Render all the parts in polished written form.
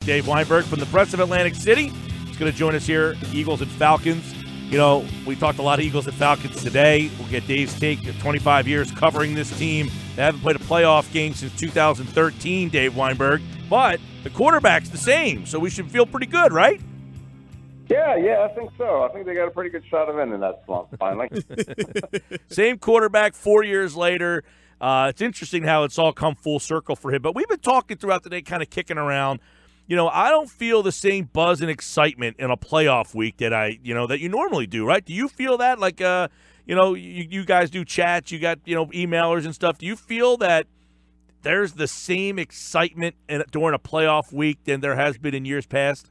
Dave Weinberg from the Press of Atlantic City. He's going to join us here, Eagles and Falcons. You know, we talked a lot of Eagles and Falcons today. We'll get Dave's take of 25 years covering this team. They haven't played a playoff game since 2013, Dave Weinberg. But the quarterback's the same, so we should feel pretty good, right? Yeah, I think so. I think they got a pretty good shot of ending that slump finally. Same quarterback 4 years later. It's interesting how it's all come full circle for him. But we've been talking throughout the day, kind of kicking around. You know, I don't feel the same buzz and excitement in a playoff week that you normally do, right? Do you feel that? Like, you guys do chats, you got, emailers and stuff. Do you feel that there's the same excitement during a playoff week than there has been in years past?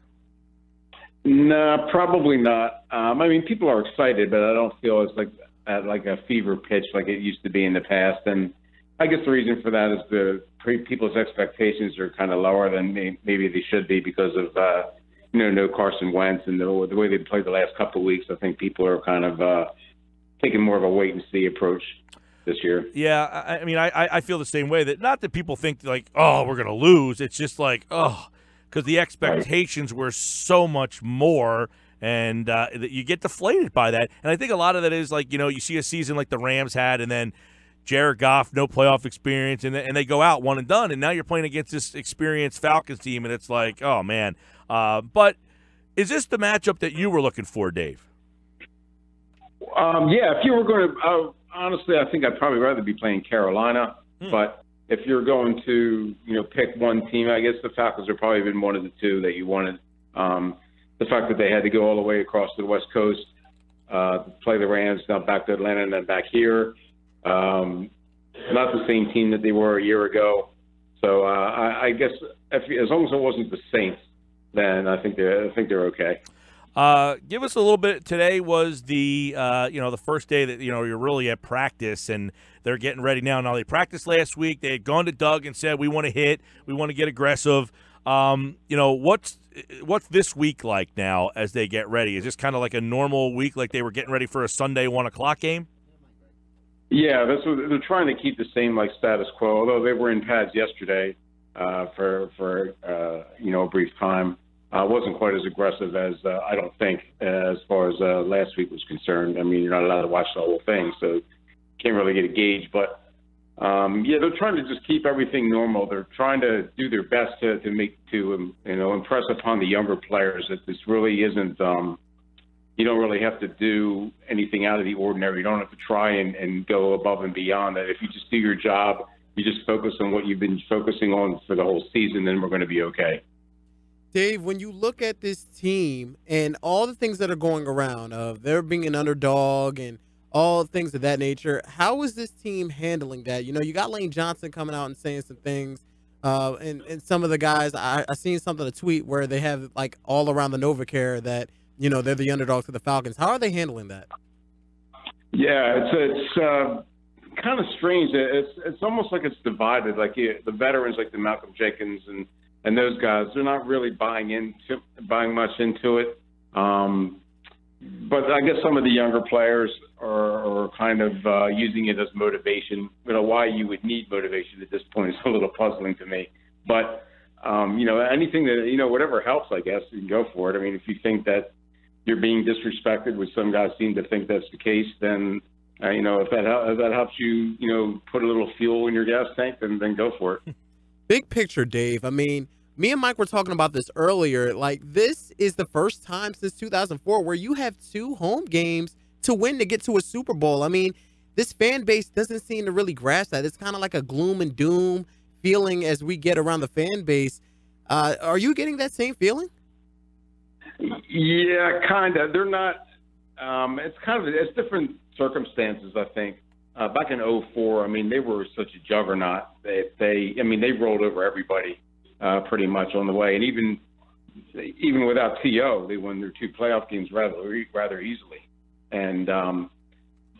No, probably not. I mean, people are excited, but I don't feel it's at a fever pitch like it used to be in the past. And I guess the reason for that is people's expectations are kind of lower than maybe they should be because of no Carson Wentz and the way they played the last couple of weeks. I think people are kind of taking more of a wait and see approach this year. Yeah, I mean, I feel the same way. That not that people think like, oh, we're gonna lose. It's just like, oh, because the expectations were so much more. And you get deflated by that. And I think a lot of that is like, you see a season like the Rams had, and then Jared Goff, no playoff experience, and they go out one and done. And now you're playing against this experienced Falcons team, and it's like, oh, man. But is this the matchup that you were looking for, Dave? Yeah, if you were going to honestly, I think I'd probably rather be playing Carolina. But if you're going to, pick one team, I guess the Falcons are probably been one of the two that you wanted. The fact that they had to go all the way across the West Coast, play the Rams, now back to Atlanta and then back here. Not the same team that they were a year ago. So I guess as long as it wasn't the Saints, then I think they're okay. Give us a little bit. Today was the the first day that you're really at practice, and they're getting ready now. Now they practiced last week. They had gone to Doug and said, we want to hit, we want to get aggressive. What's this week like now as they get ready? Is this kind of like a normal week, like they were getting ready for a Sunday 1 o'clock game? Yeah, that's what they're trying to keep the same status quo. Although they were in pads yesterday for a brief time, wasn't quite as aggressive as I don't think as far as last week was concerned. I mean, you're not allowed to watch the whole thing, so can't really get a gauge, but. They're trying to just keep everything normal. They're trying to do their best to impress upon the younger players that this really isn't. You don't really have to do anything out of the ordinary. You don't have to try and go above and beyond that. If you just do your job, you just focus on what you've been focusing on for the whole season, then we're going to be okay. Dave, when you look at this team and all the things that are going around of there being an underdog and all things of that nature, how is this team handling that? You got Lane Johnson coming out and saying some things, and some of the guys, I seen something, a tweet where they have like all around the NovaCare that, they're the underdogs to the Falcons. How are they handling that? Yeah, it's kind of strange. It's almost like it's divided. Like the veterans, like the Malcolm Jenkins and those guys, they're not really buying much into it. But I guess some of the younger players are kind of using it as motivation. Why you would need motivation at this point is a little puzzling to me. But, anything that, whatever helps, I guess, you can go for it. I mean, if you think that you're being disrespected, which some guys seem to think that's the case, then, if that helps you, put a little fuel in your gas tank, then go for it. Big picture, Dave. I mean, me and Mike were talking about this earlier. Like, this is the first time since 2004 where you have 2 home games to win to get to a Super Bowl. I mean, this fan base doesn't seem to really grasp that. It's kind of like a gloom and doom feeling as we get around the fan base. Are you getting that same feeling? Yeah, kind of. They're not. It's different circumstances, I think. Back in 2004, I mean, they were such a juggernaut. They rolled over everybody. Pretty much on the way, and even without T.O., they won their 2 playoff games rather easily. And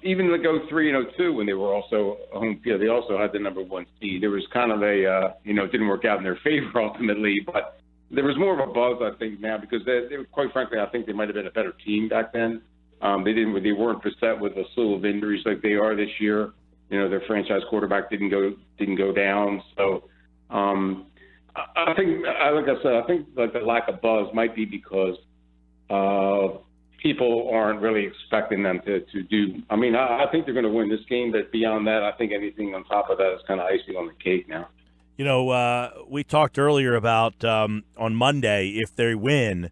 even like 2003 and 2002, when they were also home field, they also had the number 1 seed. There was kind of it didn't work out in their favor ultimately, but there was more of a buzz, I think, now because they quite frankly, I think they might have been a better team back then. They weren't beset with a slew of injuries like they are this year. Their franchise quarterback didn't go down, so. I think, like I said, I think like the lack of buzz might be because people aren't really expecting them to do. I mean, I think they're going to win this game, but beyond that, I think anything on top of that is kind of icing on the cake now. You know, we talked earlier about on Monday, if they win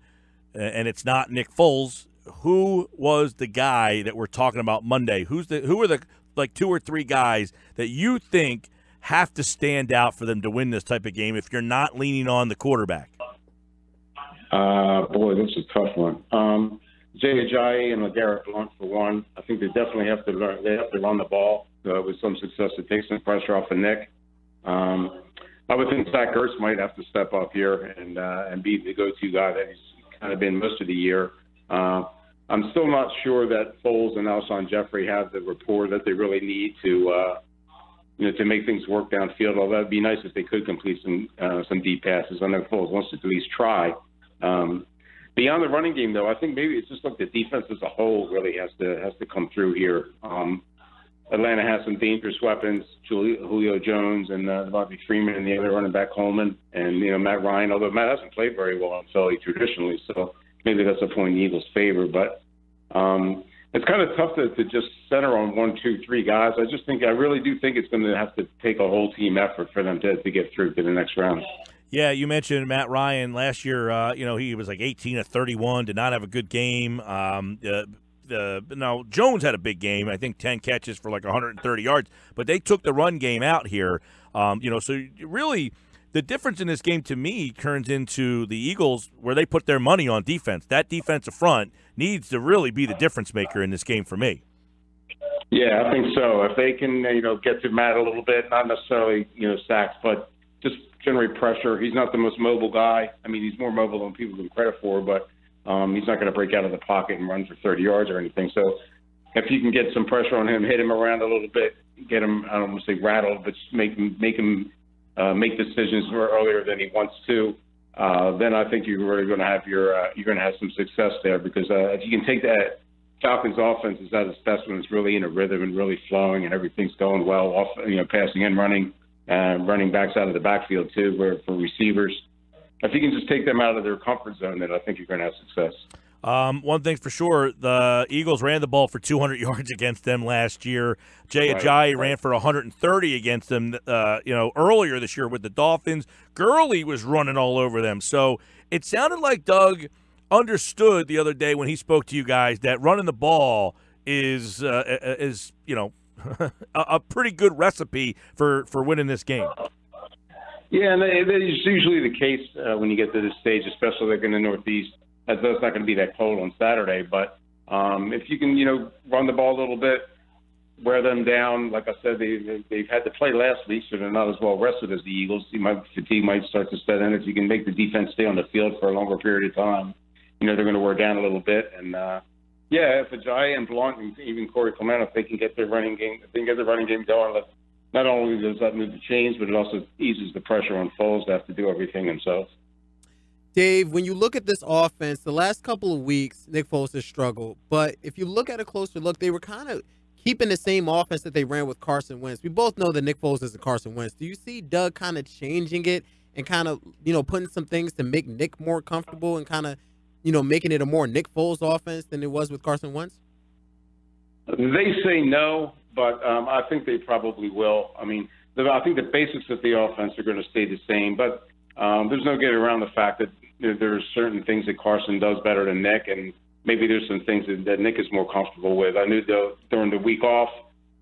and it's not Nick Foles, who was the guy that we're talking about Monday? Who are the like 2 or 3 guys that you think have to stand out for them to win this type of game if you're not leaning on the quarterback? Boy, this is a tough one. Jay Ajayi and LeGarrette Blount for one. I think they definitely have to learn. They have to run the ball with some success to take some pressure off of Nick. I would think Zach Ertz might have to step up here and be the go-to guy that he's kind of been most of the year. I'm still not sure that Foles and Alshon Jeffrey have the rapport that they really need to make things work downfield. Although it'd be nice if they could complete some deep passes. I know Foles wants to at least try. Beyond the running game, though, I think maybe it's just like the defense as a whole really has to come through here. Atlanta has some dangerous weapons, Julio Jones and Bobby Freeman and the other running back Coleman and Matt Ryan. Although Matt hasn't played very well in Philly traditionally, so maybe that's a point in the Eagles' favor. But it's kind of tough to just center on 1, 2, 3 guys. I really do think it's going to have to take a whole team effort for them to get through to the next round. Yeah, you mentioned Matt Ryan last year. He was like 18 of 31, did not have a good game. Now Jones had a big game. I think 10 catches for like 130 yards. But they took the run game out here. So really, the difference in this game to me turns into the Eagles where they put their money on defense. That defensive front needs to really be the difference maker in this game for me. Yeah, I think so. If they can, get to Matt a little bit, not necessarily, sacks, but just generate pressure. He's not the most mobile guy. I mean, he's more mobile than people give him credit for, but he's not going to break out of the pocket and run for 30 yards or anything. So if you can get some pressure on him, hit him around a little bit, get him, I don't want to say rattled, but just make him make decisions earlier than he wants to, then I think you're really going to have you're going to have some success there because if you can take that Falcons offense is at its best when it's really in a rhythm and really flowing and everything's going well, passing and running backs out of the backfield too for receivers. If you can just take them out of their comfort zone, then I think you're going to have success. One thing's for sure, the Eagles ran the ball for 200 yards against them last year. Jay Ajayi ran for 130 against them, earlier this year with the Dolphins. Gurley was running all over them. So it sounded like Doug understood the other day when he spoke to you guys that running the ball is a pretty good recipe for winning this game. Yeah, and it's usually the case when you get to this stage, especially like in the Northeast. That's not going to be that cold on Saturday, but if you can, run the ball a little bit, wear them down. Like I said, they've had to play last week, so they're not as well rested as the Eagles. Fatigue might start to set in. If you can make the defense stay on the field for a longer period of time, they're going to wear down a little bit. And if Ajayi and Blount and even Corey Clement, if they can get their running game, going, not only does that move the chains, but it also eases the pressure on Foles to have to do everything himself. Dave, when you look at this offense, the last couple of weeks, Nick Foles has struggled. But if you look at a closer look, they were kind of keeping the same offense that they ran with Carson Wentz. We both know that Nick Foles is a Carson Wentz. Do you see Doug kind of changing it and kind of, putting some things to make Nick more comfortable and kind of, making it a more Nick Foles offense than it was with Carson Wentz? They say no, but I think they probably will. I mean, I think the basics of the offense are going to stay the same, but there's no getting around the fact that there are certain things that Carson does better than Nick, and maybe there's some things that Nick is more comfortable with. I knew during the week off,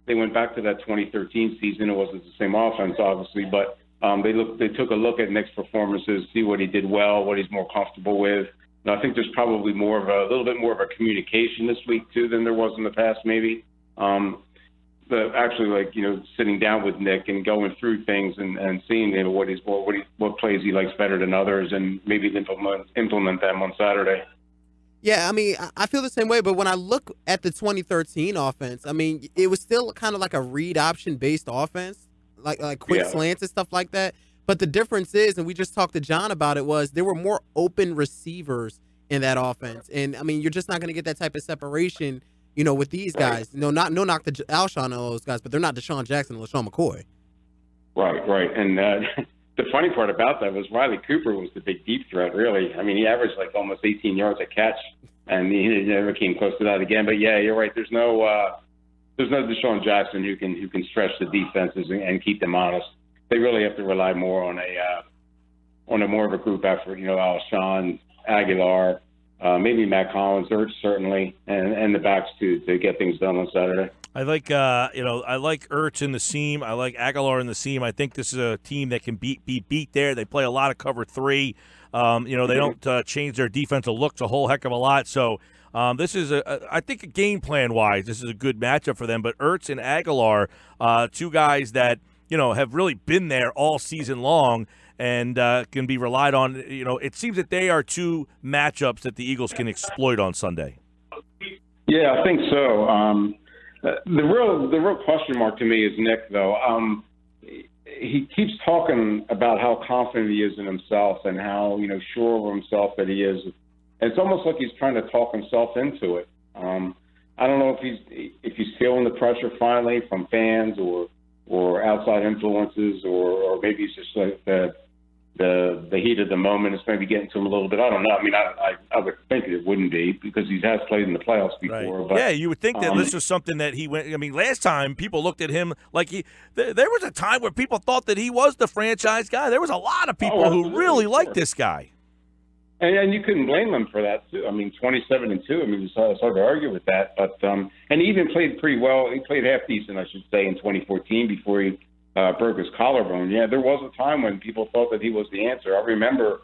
they went back to that 2013 season. It wasn't the same offense, obviously, but they took a look at Nick's performances, see what he did well, what he's more comfortable with. And I think there's probably a little bit more of a communication this week too than there was in the past, maybe. Actually, sitting down with Nick and going through things and seeing what plays he likes better than others, and maybe implement them on Saturday. Yeah, I mean, I feel the same way. But when I look at the 2013 offense, I mean, it was still kind of like a read option based offense, like quick slants and stuff like that. But the difference is, and we just talked to John about it, was there were more open receivers in that offense, and I mean, you're just not going to get that type of separation. With these guys, no knock to Alshon and all those guys, but they're not Deshaun Jackson and LaShawn McCoy. Right. And the funny part about that was Riley Cooper was the big deep threat, really. I mean, he averaged like almost 18 yards a catch, and he never came close to that again. But yeah, you're right. There's no Deshaun Jackson who can stretch the defenses and keep them honest. They really have to rely more on a more of a group effort. You know, Alshon, Aguilar, maybe Matt Collins, Ertz certainly, and the backs to get things done on Saturday. I like I like Ertz in the seam. I like Aguilar in the seam. I think this is a team that can be beat there. They play a lot of cover three. They don't change their defensive looks a whole heck of a lot. So this is I think game plan wise, this is a good matchup for them. But Ertz and Aguilar, two guys that have really been there all season long and can be relied on. It seems that they are two matchups that the Eagles can exploit on Sunday. Yeah, I think so. The real question mark to me is Nick, though. He keeps talking about how confident he is in himself and how sure of himself that he is. And it's almost like he's trying to talk himself into it. I don't know if he's feeling the pressure finally from fans or outside influences, or maybe it's just like the heat of the moment is maybe getting to him a little bit. I don't know. I mean, I would think it wouldn't be because he has played in the playoffs before. Right. But, yeah, you would think that this was something that he went. I mean, last time people looked at him like there was a time where people thought that he was the franchise guy. There was a lot of people who really liked this guy. And you couldn't blame him for that too. I mean, 27-2. I mean, it's hard to argue with that. But and he even played pretty well. He played half decent, I should say, in 2014 before he broke his collarbone. Yeah, there was a time when people thought that he was the answer. I remember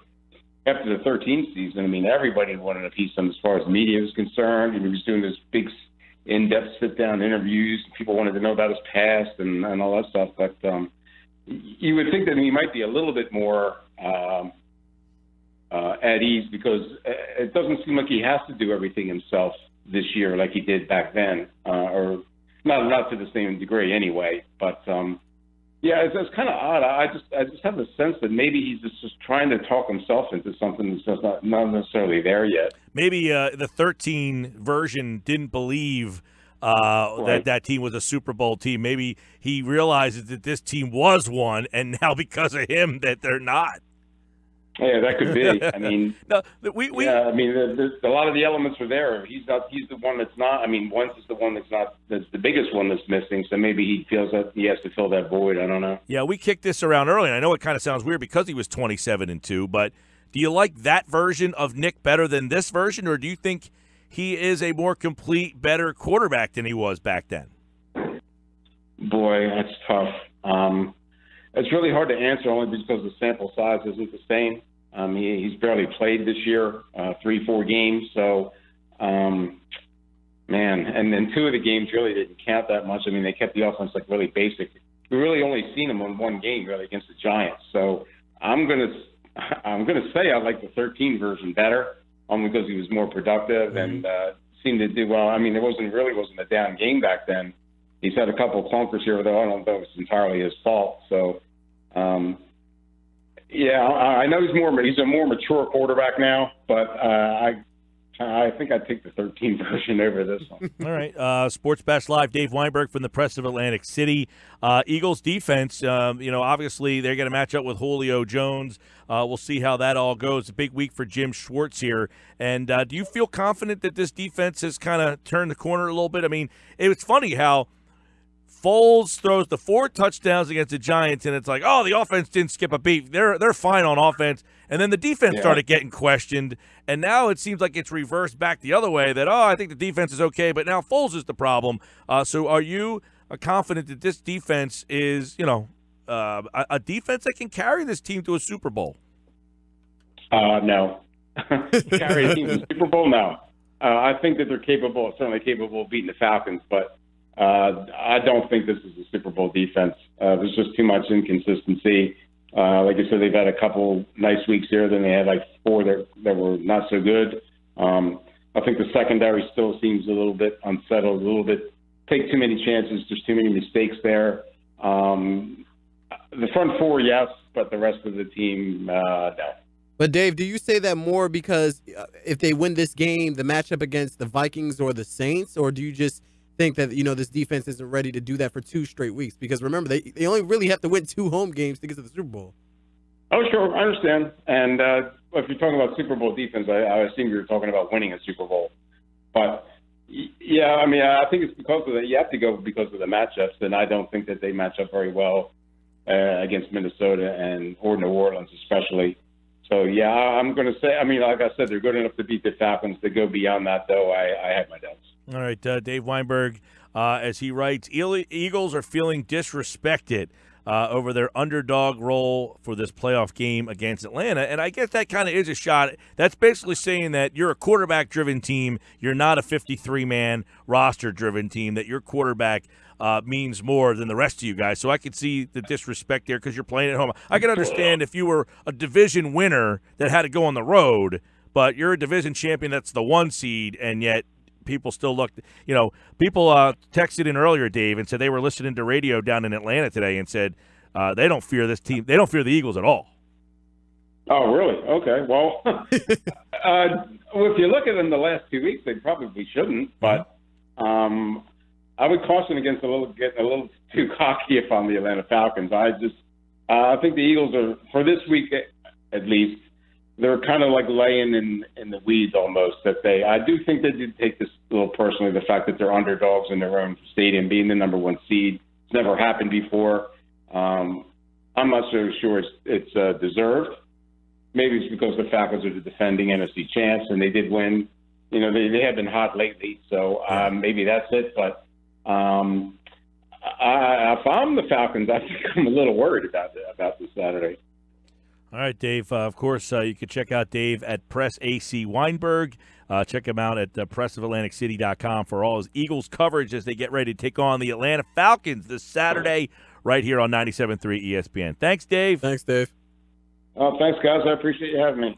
after the 13th season, I mean, everybody wanted a piece of him as far as media was concerned. And he was doing this big, in-depth sit-down interviews. People wanted to know about his past and all that stuff. But you would think that he might be a little bit more at ease because it doesn't seem like he has to do everything himself this year like he did back then, or not to the same degree anyway. But yeah, it's kind of odd. I just have the sense that maybe he's just trying to talk himself into something that's just not necessarily there yet. Maybe the 13 version didn't believe that team was a Super Bowl team. Maybe he realizes that this team was one, and now because of him that they're not. Yeah, that could be. I mean, no, I mean, there's a lot of the elements are there. He's the one that's not. I mean, Wentz is the one that's the biggest one that's missing. So maybe he feels that he has to fill that void. I don't know. Yeah, we kicked this around early, and I know it kind of sounds weird because he was 27-2. But do you like that version of Nick better than this version, or do you think he is a more complete, better quarterback than he was back then? Boy, that's tough. It's really hard to answer only because the sample size isn't the same. He's barely played this year, 3-4 games. So, man, and then 2 of the games really didn't count that much. I mean, they kept the offense like really basic. We really only seen him on one game really against the Giants. So I'm gonna say I like the 13 version better, only because he was more productive and seemed to do well. I mean, there wasn't a down game back then. He's had a couple of clunkers here, though I don't know if it's entirely his fault. So, yeah, I know he's a more mature quarterback now, but I think I'd take the 13 version over this one. All right. Sports Bash Live, Dave Weinberg from the Press of Atlantic City. Eagles defense, obviously they're going to match up with Julio Jones. We'll see how that all goes. It's a big week for Jim Schwartz here. And do you feel confident that this defense has kind of turned the corner a little bit? I mean, it's funny how Foles throws the 4 touchdowns against the Giants, and it's like, oh, the offense didn't skip a beat. They're fine on offense. And then the defense started getting questioned, and now it seems like it's reversed back the other way that, I think the defense is okay, but now Foles is the problem. So are you confident that this defense is, a defense that can carry this team to a Super Bowl? No. Carry a team to the Super Bowl? No. I think that they're certainly capable of beating the Falcons, but I don't think this is a Super Bowl defense. There's just too much inconsistency. Like I said, they've had a couple nice weeks here. Then they had like 4 that were not so good. I think the secondary still seems a little bit unsettled, a little bit take too many chances. There's too many mistakes there. The front 4, yes, but the rest of the team, no. But, Dave, do you say that more because if they win this game, the matchup against the Vikings or the Saints, or do you just think that, this defense isn't ready to do that for 2 straight weeks? Because remember, they only really have to win 2 home games to get to the Super Bowl. Oh, sure, I understand. And if you're talking about Super Bowl defense, I assume you're talking about winning a Super Bowl. But yeah, I mean, I think it's because of that. You have to go because of the matchups, and I don't think that they match up very well against Minnesota or New Orleans, especially. So yeah, I'm going to say. I mean, like I said, they're good enough to beat the Falcons. To go beyond that, though, I have my doubts. All right, Dave Weinberg, as he writes, Eagles are feeling disrespected over their underdog role for this playoff game against Atlanta. And I guess that kind of is a shot. That's basically saying that you're a quarterback-driven team. You're not a 53-man roster-driven team, that your quarterback means more than the rest of you guys. So I could see the disrespect there because you're playing at home. I can understand if you were a division winner that had to go on the road, but you're a division champion that's the 1 seed, and yet people still look, people texted in earlier, Dave, and said they were listening to radio down in Atlanta today and said they don't fear this team. They don't fear the Eagles at all. Oh, really? Okay. Well, if you look at them the last 2 weeks, they probably shouldn't, but I would caution against getting a little too cocky if I'm the Atlanta Falcons. I think the Eagles are, for this week at least, they're kind of like laying in the weeds almost. I do think they did take this a little personally, the fact that they're underdogs in their own stadium, being the number 1 seed. It's never happened before. I'm not so sure it's deserved. Maybe it's because the Falcons are the defending NFC champs and they did win. They have been hot lately, so maybe that's it. But if I'm the Falcons, I think I'm a little worried about this Saturday. All right, Dave. Of course, you can check out Dave at Press AC Weinberg. Check him out at pressofatlanticcity.com for all his Eagles coverage as they get ready to take on the Atlanta Falcons this Saturday right here on 97.3 ESPN. Thanks, Dave. Thanks, Dave. Thanks, guys. I appreciate you having me.